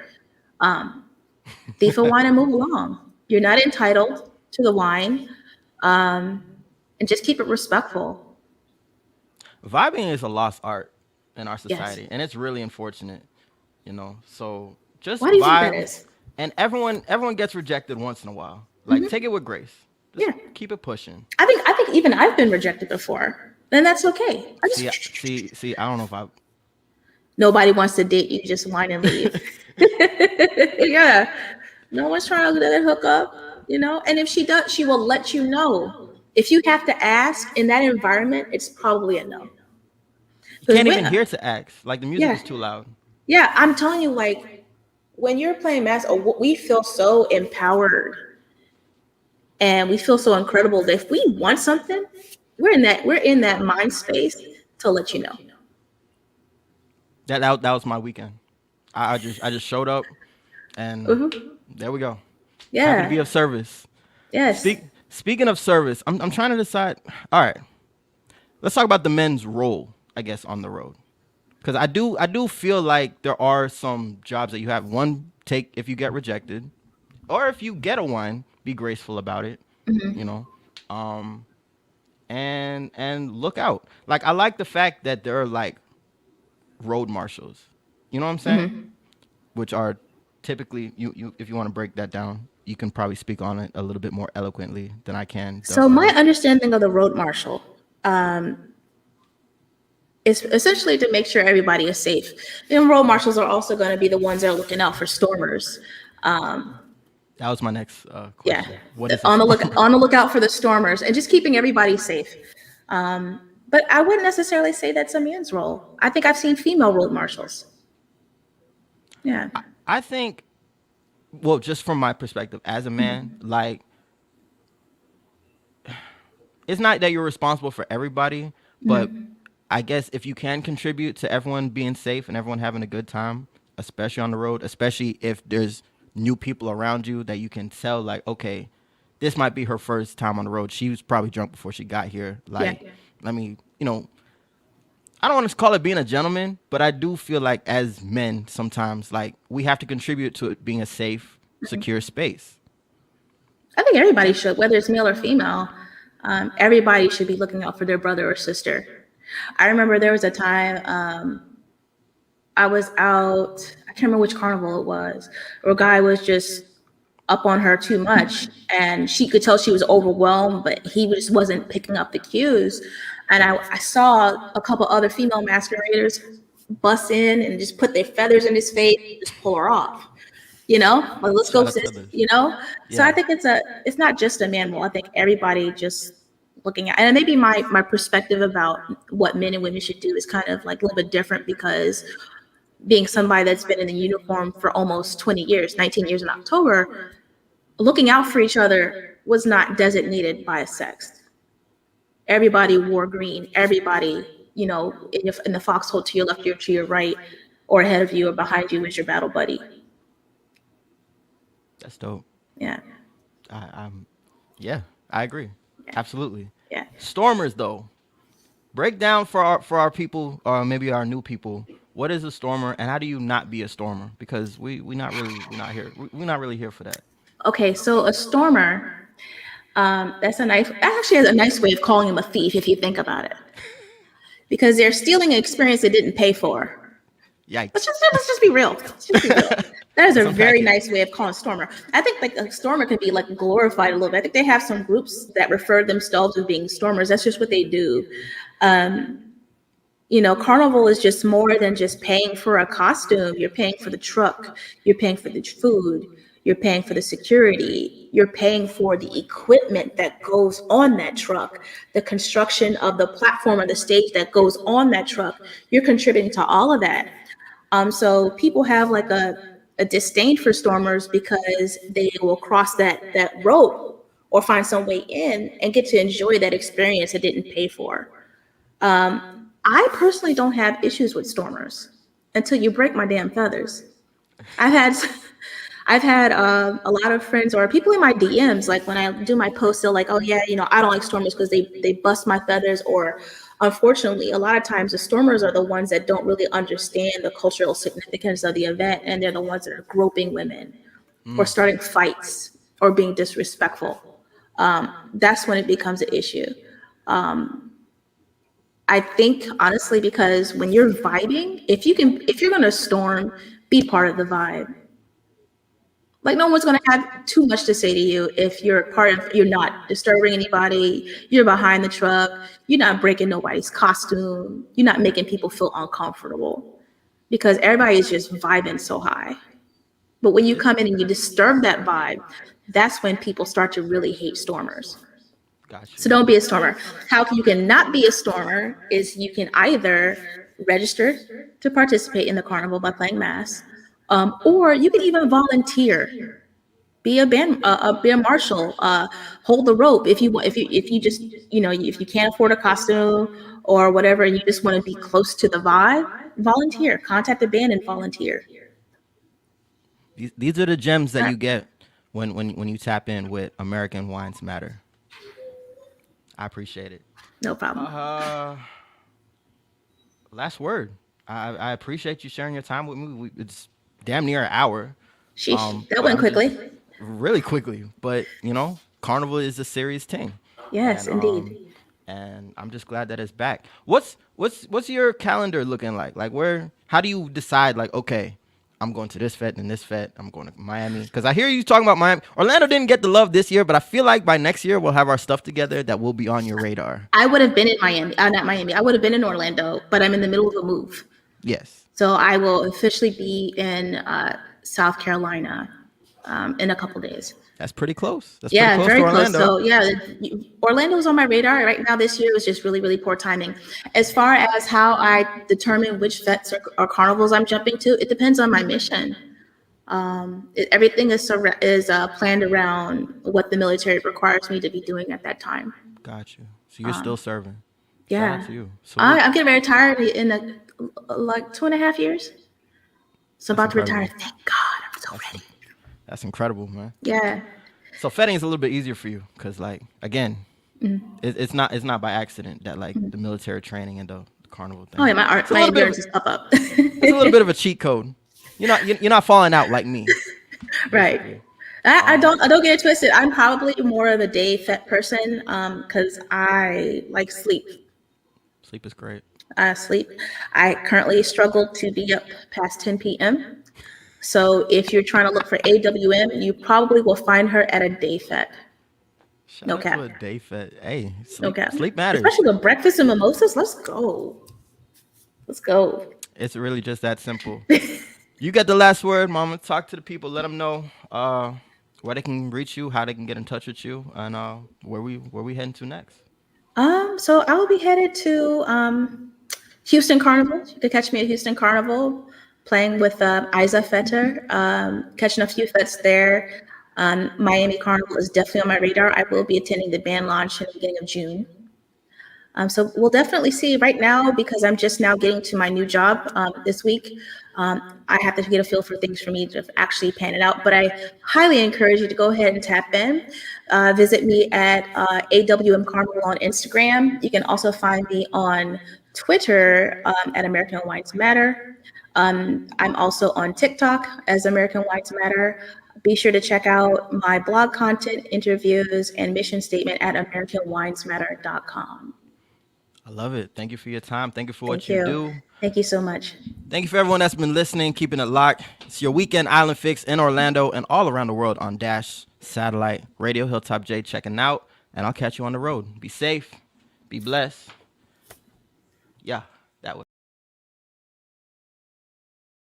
[SPEAKER 2] Thief of wine and move along. You're not entitled to the wine, and just keep it respectful.
[SPEAKER 1] Vibing is a lost art in our
[SPEAKER 2] Yes.
[SPEAKER 1] society, and it's really unfortunate. So just
[SPEAKER 2] Why do you think that
[SPEAKER 1] vibe,
[SPEAKER 2] is?
[SPEAKER 1] and everyone gets rejected once in a while. Like, take it with grace. Just
[SPEAKER 2] Yeah.
[SPEAKER 1] keep it pushing.
[SPEAKER 2] I think even I've been rejected before, and that's okay.
[SPEAKER 1] See. I don't know if I.
[SPEAKER 2] Nobody wants to date you, just whine and leave. Yeah. No one's trying to let her hook up. And if she does, she will let you know. If you have to ask in that environment, it's probably a no.
[SPEAKER 1] You
[SPEAKER 2] Because
[SPEAKER 1] can't
[SPEAKER 2] when,
[SPEAKER 1] even hear to ask. Like, the music
[SPEAKER 2] yeah,
[SPEAKER 1] is too loud.
[SPEAKER 2] yeah, I'm telling you, like when you're playing mass, we feel so empowered and we feel so incredible that if we want something, we're in that mind space to let you know.
[SPEAKER 1] That was my weekend. I just showed up, and
[SPEAKER 2] Hmm.
[SPEAKER 1] there we go. Happy to
[SPEAKER 2] Yeah.
[SPEAKER 1] be of service.
[SPEAKER 2] Yes.
[SPEAKER 1] Speaking of service, I'm trying to decide. All right, let's talk about the men's role, I guess, on the road. Because I do feel like there are some jobs that you have. One, take if you get rejected, or if you get a one, be graceful about it. You know, um, and look out. Like, I like the fact that there are like road marshals. You know what I'm saying? Which are typically, you if you want to break that down, you can probably speak on it a little bit more eloquently than I can thus
[SPEAKER 2] So my
[SPEAKER 1] far.
[SPEAKER 2] understanding of the road marshal is essentially to make sure everybody is safe. And road marshals are also going to be the ones that are looking out for stormers. Um,
[SPEAKER 1] That was my next
[SPEAKER 2] yeah,
[SPEAKER 1] question. What is a
[SPEAKER 2] on the look
[SPEAKER 1] stormer?
[SPEAKER 2] on the lookout for the stormers and just keeping everybody safe. But I wouldn't necessarily say that's a man's role. I think I've seen female road marshals. Yeah.
[SPEAKER 1] I think, well, just from my perspective as a man, like, it's not that you're responsible for everybody, but I guess if you can contribute to everyone being safe and everyone having a good time, especially on the road, especially if there's new people around you that you can tell, like, okay, this might be her first time on the road. She was probably drunk before she got here.
[SPEAKER 2] Yeah.
[SPEAKER 1] Like, let me, I don't want to call it being a gentleman, but I do feel like as men, sometimes, like, we have to contribute to it being a safe, secure space.
[SPEAKER 2] I think everybody should, whether it's male or female. Everybody should be looking out for their brother or sister. I remember there was a time I was out, I can't remember which carnival it was, where a guy was just up on her too much and she could tell she was overwhelmed, but he just wasn't picking up the cues. And I saw a couple other female masqueraders bust in and just put their feathers in his face, just pull her off. Like, let's go,
[SPEAKER 1] Shout out to
[SPEAKER 2] sis.
[SPEAKER 1] others.
[SPEAKER 2] So I
[SPEAKER 1] Yeah.
[SPEAKER 2] think it's not just a man role. I think everybody just looking at, and maybe my perspective about what men and women should do is kind of like a little bit different because being somebody that's been in the uniform for almost 20 years, 19 years in October, looking out for each other was not designated by a sex. Everybody wore green. Everybody, in the foxhole to your left or to your right. or ahead of you or behind you is your battle buddy.
[SPEAKER 1] That's dope.
[SPEAKER 2] Yeah,
[SPEAKER 1] I'm yeah, I agree.
[SPEAKER 2] yeah,
[SPEAKER 1] Absolutely.
[SPEAKER 2] yeah.
[SPEAKER 1] Stormers though. Break down for our people or maybe our new people. What is a stormer and how do you not be a stormer? Because we're not here we're not really here for that.
[SPEAKER 2] Okay, so a stormer, that's a nice, actually has a nice way of calling him a thief if you think about it, because they're stealing an experience they didn't pay for.
[SPEAKER 1] Yikes.
[SPEAKER 2] Let's just be real. Let's just be real. That is a
[SPEAKER 1] Let's unpack
[SPEAKER 2] very
[SPEAKER 1] it.
[SPEAKER 2] nice way of calling stormer. I think like a stormer could be like glorified a little bit. I think they have some groups that refer themselves as being stormers. That's just what they do. Um, Carnival is just more than just paying for a costume. You're paying for the truck, you're paying for the food, you're paying for the security, you're paying for the equipment that goes on that truck, the construction of the platform or the stage that goes on that truck. You're contributing to all of that. So people have like a disdain for stormers because they will cross that rope or find some way in and get to enjoy that experience they didn't pay for. I personally don't have issues with stormers until you break my damn feathers. I've had I've had a lot of friends or people in my DMs, like when I do my posts, they're like, "Oh yeah, I don't like stormers because they bust my feathers." Or, unfortunately, a lot of times the stormers are the ones that don't really understand the cultural significance of the event, and they're the ones that are groping women or
[SPEAKER 1] Mm,
[SPEAKER 2] starting fights or being disrespectful. That's when it becomes an issue. I think honestly, because when you're vibing, if you're gonna storm, be part of the vibe. Like no one's gonna have too much to say to you if you're not disturbing anybody, you're behind the truck, you're not breaking nobody's costume, you're not making people feel uncomfortable because everybody is just vibing so high. But when you
[SPEAKER 1] yeah,
[SPEAKER 2] come in and you disturb that vibe, that's when people start to really hate stormers.
[SPEAKER 1] got you.
[SPEAKER 2] So don't be a stormer. How you can not be a stormer is you can either register to participate in the carnival by playing mass, or you can even volunteer. Be a marshal. Hold the rope if you just if you can't afford a costume or whatever, and you just want to be close to the vibe. Volunteer. Contact the band and volunteer.
[SPEAKER 1] These are the gems that
[SPEAKER 2] All right,
[SPEAKER 1] you get when you tap in with American Wines Matter. I appreciate it.
[SPEAKER 2] no problem.
[SPEAKER 1] Uh, last word. I appreciate you sharing your time with me. It's damn near an hour.
[SPEAKER 2] Sheesh, that
[SPEAKER 1] But
[SPEAKER 2] went
[SPEAKER 1] I'm just
[SPEAKER 2] quickly.
[SPEAKER 1] really quickly. But Carnival is a serious thing,
[SPEAKER 2] Yes,
[SPEAKER 1] and
[SPEAKER 2] indeed.
[SPEAKER 1] I'm just glad that it's back. What's your calendar looking like? Like where? How do you decide? Like okay, I'm going to this fete and this fete. I'm going to Miami because I hear you talking about Miami. Orlando didn't get the love this year, but I feel like by next year we'll have our stuff together that will be on your radar.
[SPEAKER 2] I would have been in Miami, not Miami. I would have been in Orlando, but I'm in the middle of a move.
[SPEAKER 1] Yes,
[SPEAKER 2] So I will officially be in South Carolina in a couple days.
[SPEAKER 1] that's pretty close. That's pretty
[SPEAKER 2] Yeah,
[SPEAKER 1] close to
[SPEAKER 2] very close.
[SPEAKER 1] Orlando.
[SPEAKER 2] So yeah, Orlando was on my radar right now. This year was just really, really poor timing. As far as how I determine which vets or carnivals I'm jumping to, it depends on my mission. Everything is planned around what the military requires me to be doing at that time.
[SPEAKER 1] Got you. So you're still serving. Shout out
[SPEAKER 2] Yeah,
[SPEAKER 1] to you. Salute.
[SPEAKER 2] I'm getting very tired in like 2.5 years. So I'm
[SPEAKER 1] That's
[SPEAKER 2] about to retire.
[SPEAKER 1] incredible.
[SPEAKER 2] Thank God, I'm so
[SPEAKER 1] That's
[SPEAKER 2] ready.
[SPEAKER 1] that's incredible, man.
[SPEAKER 2] Yeah.
[SPEAKER 1] So fetting is a little bit easier for you because, like, again, it's not by accident that like the military training and the carnival
[SPEAKER 2] Oh
[SPEAKER 1] thing.
[SPEAKER 2] yeah,
[SPEAKER 1] It's a
[SPEAKER 2] my
[SPEAKER 1] little bit of
[SPEAKER 2] endurance is up.
[SPEAKER 1] it's a little bit of a cheat code. You're not falling out like me,
[SPEAKER 2] Right.
[SPEAKER 1] basically.
[SPEAKER 2] I don't get it twisted. I'm probably more of a day fet person because I like sleep.
[SPEAKER 1] Sleep is great.
[SPEAKER 2] I sleep. I currently struggle to be up past 10 p.m. So if you're trying to look for AWM, you probably will find her at a day fet.
[SPEAKER 1] Shout
[SPEAKER 2] No
[SPEAKER 1] out to
[SPEAKER 2] cap.
[SPEAKER 1] a day fed. Hey,
[SPEAKER 2] No
[SPEAKER 1] sleep
[SPEAKER 2] cap.
[SPEAKER 1] sleep matters.
[SPEAKER 2] Especially with breakfast and mimosas. Let's go. Let's go.
[SPEAKER 1] It's really just that simple. You get the last word, Mama. Talk to the people. Let them know where they can reach you, how they can get in touch with you, and where we heading to next.
[SPEAKER 2] So I will be headed to Houston Carnival. You can catch me at Houston Carnival playing with Isa Fetter, catching a few fets there. Miami Carnival is definitely on my radar. I will be attending the band launch in the beginning of June. So we'll definitely see. Right now, because I'm just now getting to my new job this week, I have to get a feel for things for me to actually pan it out. But I highly encourage you to go ahead and tap in. Visit me at AWM Carnival on Instagram. You can also find me on Twitter at American Wines Matter. I'm also on TikTok as American Wines Matter. Be sure to check out my blog content, interviews, and mission statement at AmericanWinesMatter.com.
[SPEAKER 1] I love it. Thank you for your time. Thank you for what
[SPEAKER 2] Thank
[SPEAKER 1] you
[SPEAKER 2] you.
[SPEAKER 1] do.
[SPEAKER 2] Thank you so much.
[SPEAKER 1] Thank you for everyone that's been listening, keeping it locked. It's your weekend island fix in Orlando and all around the world on Dash Satellite Radio. Hilltop J checking out, and I'll catch you on the road. Be safe, be blessed. Yeah, that was.